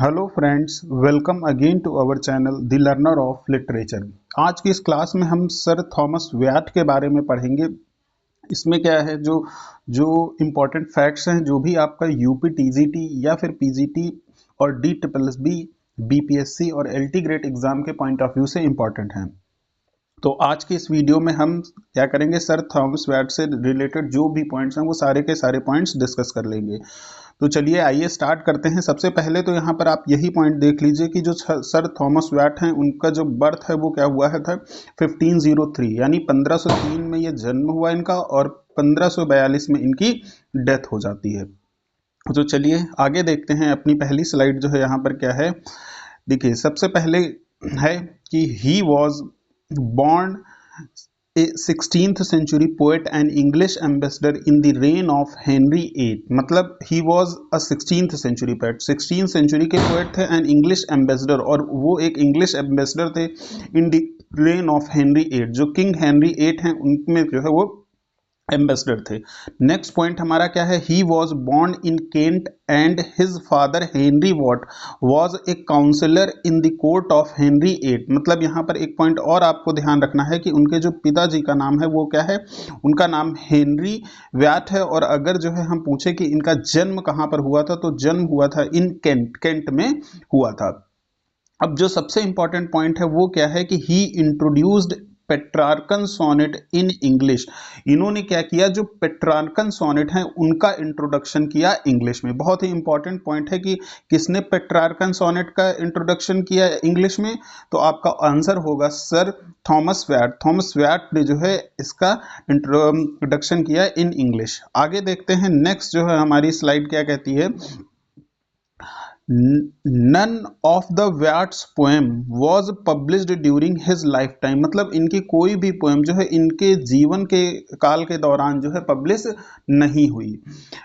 Hello friends, welcome again to our channel the learner of literature. आज की इस class में हम सर थॉमस व्याट के बारे में पढ़ेंगे। इसमें क्या है, जो जो इम्पोर्टेंट फैक्ट्स हैं, जो भी आपका यूपी टीजीटी या फिर पीजीटी और D triple S B, BPSC और एलटी ग्रेड एग्जाम के पॉइंट ऑफ व्यू से इम्पोर्टेंट हैं। तो आज के इस वीडियो में हम क्या करेंगे, सर थॉमस व्याट से रिलेटेड जो भी पॉइंट्स हैं वो सारे के सारे पॉइंट्स डिस्कस कर लेंगे। तो चलिए आइए स्टार्ट करते हैं। सबसे पहले तो यहाँ पर आप यही पॉइंट देख लीजिए कि जो सर थॉमस व्याट हैं उनका जो बर्थ है वो क्या हुआ है था 1503, यानी 1503 में ये जन्म हुआ इनका और 1542 में इनकी डेथ हो जाती है। तो चलिए आगे देखते हैं। अपनी पहली स्लाइड जो है यहाँ पर क्या है, देखिए सबसे पहले है कि he was born a 16th century poet and English ambassador in the reign of Henry VIII। मतलब he was a 16th century poet, 16th century के poet थे and English ambassador, और वो एक English ambassador थे in the reign of Henry VIII। जो king Henry 8 हैं उनमें जो है वो एम्बेसडर थे। नेक्स्ट पॉइंट हमारा क्या है, he was born in Kent and his father Henry Wyatt was a counsellor in the court of Henry eight. मतलब यहाँ पर एक पॉइंट और आपको ध्यान रखना है कि उनके जो पिताजी का नाम है वो क्या है, उनका नाम हेनरी व्याट है। और अगर जो है हम पूछे कि इनका जन्म कहाँ पर हुआ था, तो जन्म हुआ था इन केंट, केंट में हुआ था। अब जो सबसे इंपॉर्टेंट पॉइंट है वो क्या है कि he introduced Petrarchan sonnet in English. इन्होंने क्या किया, जो पेट्रार्कन सोनेट हैं उनका इंट्रोडक्शन किया इंग्लिश में। बहुत ही इंपॉर्टेंट पॉइंट है कि किसने पेट्रार्कन सोनेट का इंट्रोडक्शन किया इंग्लिश में, तो आपका आंसर होगा sir Thomas VAT. Thomas VAT ने जो है इसका इंट्रोडक्शन किया इन इंग्लिश। आगे देखते हैं। नेक्स्ट जो है हमारी स्लाइड क्या कहती है, none of the Wyatt's poem was published during his lifetime. मतलब इनकी कोई भी पोएम जो है इनके जीवन के काल के दौरान जो है पब्लिश नहीं हुई।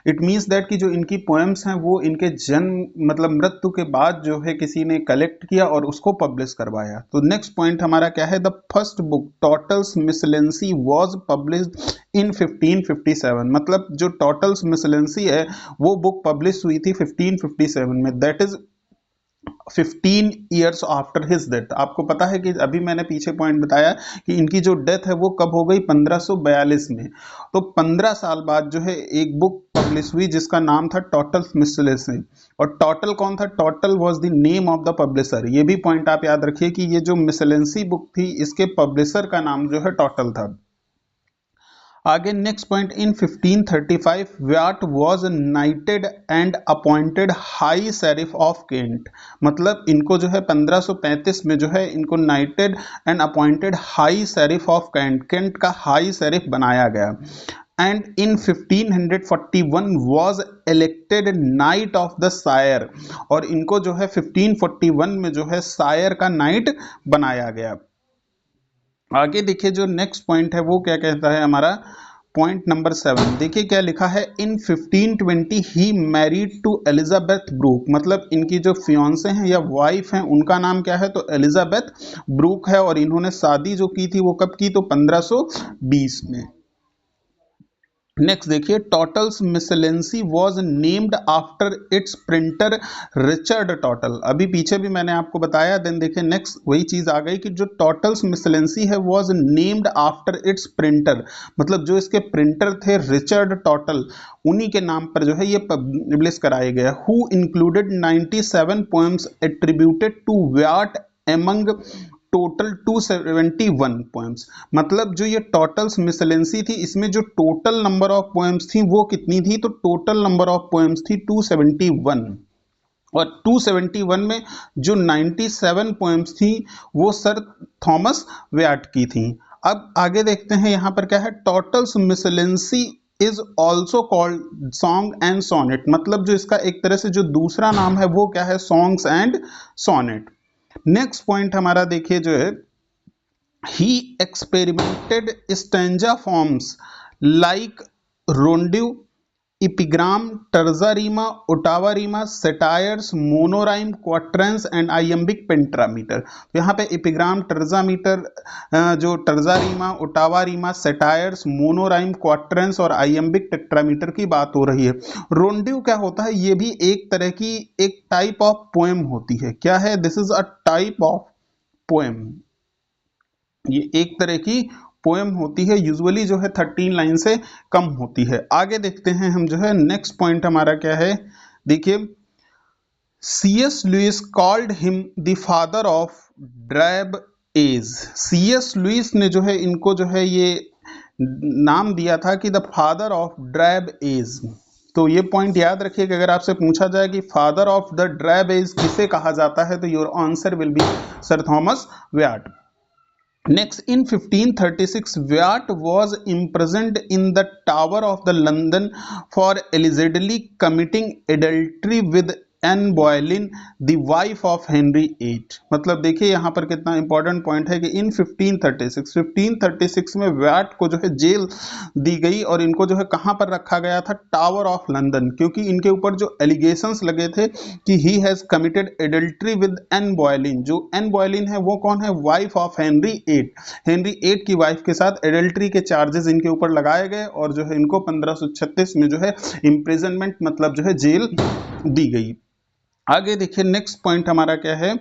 इट मीन्स दैट कि जो इनकी पोएम्स हैं वो इनके जन्म मतलब मृत्यु के बाद जो है किसी ने कलेक्ट किया और उसको पब्लिश करवाया। तो नेक्स्ट पॉइंट हमारा क्या है, the first book Tottel's miscellany was published in 1557। मतलब जो टोटल्स मिसलेंसी है वो बुक पब्लिश हुई थी 1557 में, that is 15 years after his death. आपको पता है कि अभी मैंने पीछे पॉइंट बताया कि इनकी जो डेथ है वो कब हो गई, 1542 में। तो 15 साल बाद जो है एक बुक पब्लिश हुई जिसका नाम था टोटल मिसलेंसी। और टोटल कौन था, total was the name of the publisher. ये भी पॉइंट आप याद रखिए कि ये जो मिसलेंसी बुक थी इसके पब्लिशर का नाम जो है टोटल था। आगे next point, in 1535 Wyatt was knighted and appointed high sheriff of Kent. मतलब इनको जो है 1535 में जो है इनको knighted and appointed high sheriff of Kent, Kent का हाई शेरिफ बनाया गया। And in 1541 was elected knight of the shire, और इनको जो है 1541 में जो है सायर का नाइट बनाया गया। आगे देखिए जो नेक्स्ट पॉइंट है वो क्या कहता है, हमारा पॉइंट नंबर 7। देखिए क्या लिखा है, इन 1520 he married to Elizabeth Brooke. मतलब इनकी जो फियांसे हैं या वाइफ हैं उनका नाम क्या है, तो एलिजाबेथ ब्रूक है। और इन्होंने शादी जो की थी वो कब की, तो 1520 में। नेक्स्ट देखिए, Tottel's miscellany was named after its printer Richard Tottel. अभी पीछे भी मैंने आपको बताया। देन देखिए नेक्स्ट वही चीज आ गई कि जो टोटल्स मिसलेंसी है was named after its printer. मतलब जो इसके प्रिंटर थे रिचर्ड टोटल, उन्हीं के नाम पर जो है ये पब्लिश कराए गए। Who included 97 poems attributed to Wyatt among total 271 poems. मतलब जो ये टोटल्स मिसलेंसी थी इसमें जो टोटल नंबर ऑफ पोएम्स थी वो कितनी थी, तो टोटल नंबर ऑफ पोएम्स थी 271। और 271 में जो 97 पोएम्स थी वो सर थॉमस व्याट की थी। अब आगे देखते हैं यहाँ पर क्या है, Tottel's miscellany is also called song and sonnet. मतलब जो इसका एक तरह से जो दूसरा नाम है वो क्या है, songs and sonnet. Next point हमारा देखिए जो है, he experimented stanza forms like rondeau epigram, terza rima, ottava rima, satires, monorhyme, quatrains and iambic pentameter. तो यहाँ पे इपिग्राम, टर्जा मीटर, जो terza rima, ottava rima, satires, monorhyme, quatrains और iambic tetrameter की बात हो रही है। रोंडिव क्या होता है? ये भी एक तरह की एक टाइप ऑफ पोएम होती है। क्या है? This is a type of poem. ये एक तरह की पोएम होती है, यूजुअली जो है 13 लाइन से कम होती है। आगे देखते हैं हम जो है, नेक्स्ट पॉइंट हमारा क्या है, देखिए, C.S. Lewis called him the father of drab age. C.S. Lewis ने जो है इनको जो है ये नाम दिया था कि the father of drab age. तो ये पॉइंट याद रखिए कि अगर आपसे पूछा जाए कि father of the drab age किसे कहा जाता है, तो your answer will be sir Thomas Wyatt. Next, in 1536, Wyatt was imprisoned in the Tower of the London for allegedly committing adultery with Anne Boleyn, the wife of Henry VIII। मतलब देखिए यहाँ पर कितना इंपॉर्टेंट पॉइंट है कि इन 1536 में VAT को जो है जेल दी गई और इनको जो है कहाँ पर रखा गया था? टावर ऑफ लंदन, क्योंकि इनके ऊपर जो एलिगेशंस लगे थे कि he has committed adultery with Anne Boleyn. जो एन बॉयलिन है वो कौन है? Wife of Henry VIII। Henry VIII की वाइफ के साथ एडल्ट्री के चार्जेस इनके ऊपर लगाए गए और जो है इनको 1536 में जो है इम्प्रिजनमेंट मतलब जो है जेल दी गई। आगे देखिए, नेक्स्ट पॉइंट हमारा क्या है,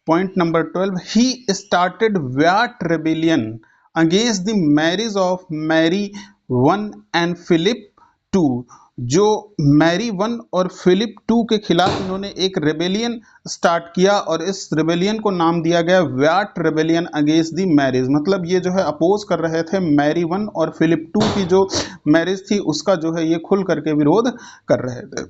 point number 12, he started Wyatt rebellion against the marriage of Mary I and Philip II। जो मैरी I और फिलिप II के खिलाफ इन्होंने एक रेबेलियन स्टार्ट किया और इस रेबेलियन को नाम दिया गया VAT rebellion against the marriage. मतलब ये जो है अपोज कर रहे थे मैरी I और फिलिप II की जो मैरिज थी उसका जो है ये खुल करके विरोध कर रहे थे।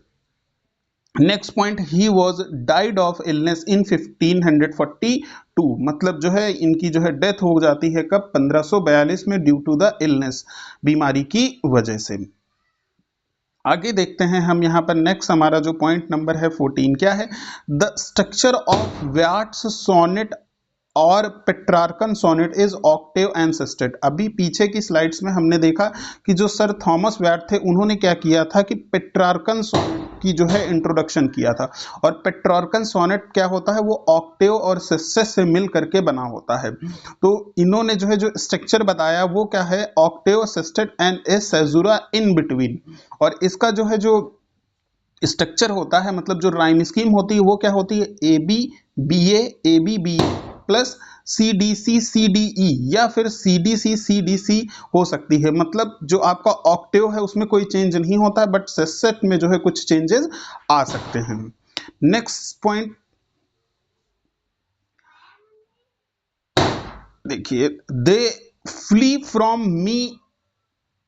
Next point, he was died of illness इन 1542। मतलब जो है इनकी जो है डेथ हो जाती है कब? 1542 में, ड्यू टू द इलनेस, बीमारी की वजह से। आगे देखते हैं हम यहाँ पर, नेक्स्ट हमारा जो पॉइंट नंबर है 14 क्या है? The structure of Wyatt's sonnet और Petrarchan sonnet is octave and sestet. अभी पीछे की स्लाइड्स में हमने देखा कि जो सर थॉमस व्याट थे उन्होंने क्या किया था कि पेट्रार्कन सोनेट की जो है इंट्रोडक्शन किया था। और पेट्रार्कन सोनेट क्या होता है? वो ऑक्टेव और सिस्टेट से मिल करके बना होता है। तो इन्होंने जो है जो स्ट्रक्चर बताया वो क्या है? Octave, sestet and a caesura in between. और इसका जो है जो स्ट्रक्चर होता है, मतलब जो राइम स्कीम होती है वो क्या होती है? AB BA AB BA plus CDC CDE या फिर CDC CDC हो सकती है। मतलब जो आपका ऑक्टेव है उसमें कोई चेंज नहीं होता है, बट सेट में जो है कुछ चेंजेस आ सकते हैं। नेक्स्ट पॉइंट देखिए, they flee from me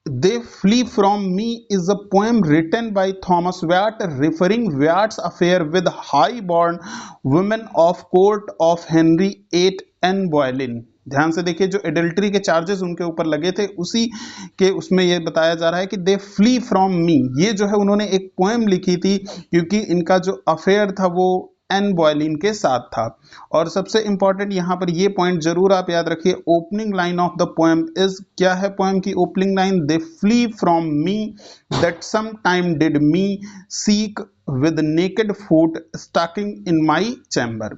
is a poem written by Thomas Wyatt referring Wyatt's affair with high-born women of court of Henry VIII Anne Boleyn। ध्यान से देखिए, जो एडल्ट्री के चार्जेस उनके ऊपर लगे थे उसी के उसमें ये बताया जा रहा है कि दे फ्ली फ्रॉम मी। ये जो है उन्होंने एक पोएम लिखी थी क्योंकि इनका जो अफेयर था वो एन बॉयलिन के साथ था। और सबसे इंपॉर्टेंट यहाँ पर ये पॉइंट जरूर आप याद रखिए, opening line of the poem is, क्या है पोएम की opening line? They flee from me that sometime did me seek with naked foot stalking in my chamber.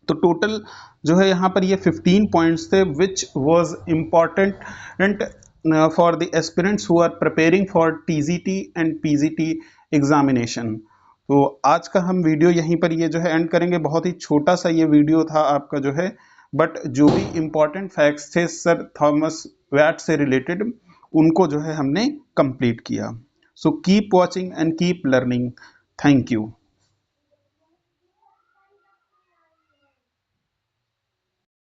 तो टोटल जो है यहाँ पर ये 15 पॉइंट्स थे which was important for the aspirants who are preparing for TGT and PGT examination. तो आज का हम वीडियो यहीं पर ये जो है एंड करेंगे। बहुत ही छोटा सा ये वीडियो था आपका जो है, बट जो भी इम्पोर्टेंट फैक्ट्स थे सर थॉमस व्याट से रिलेटेड उनको जो है हमने कंप्लीट किया। So keep watching and keep learning. Thank you.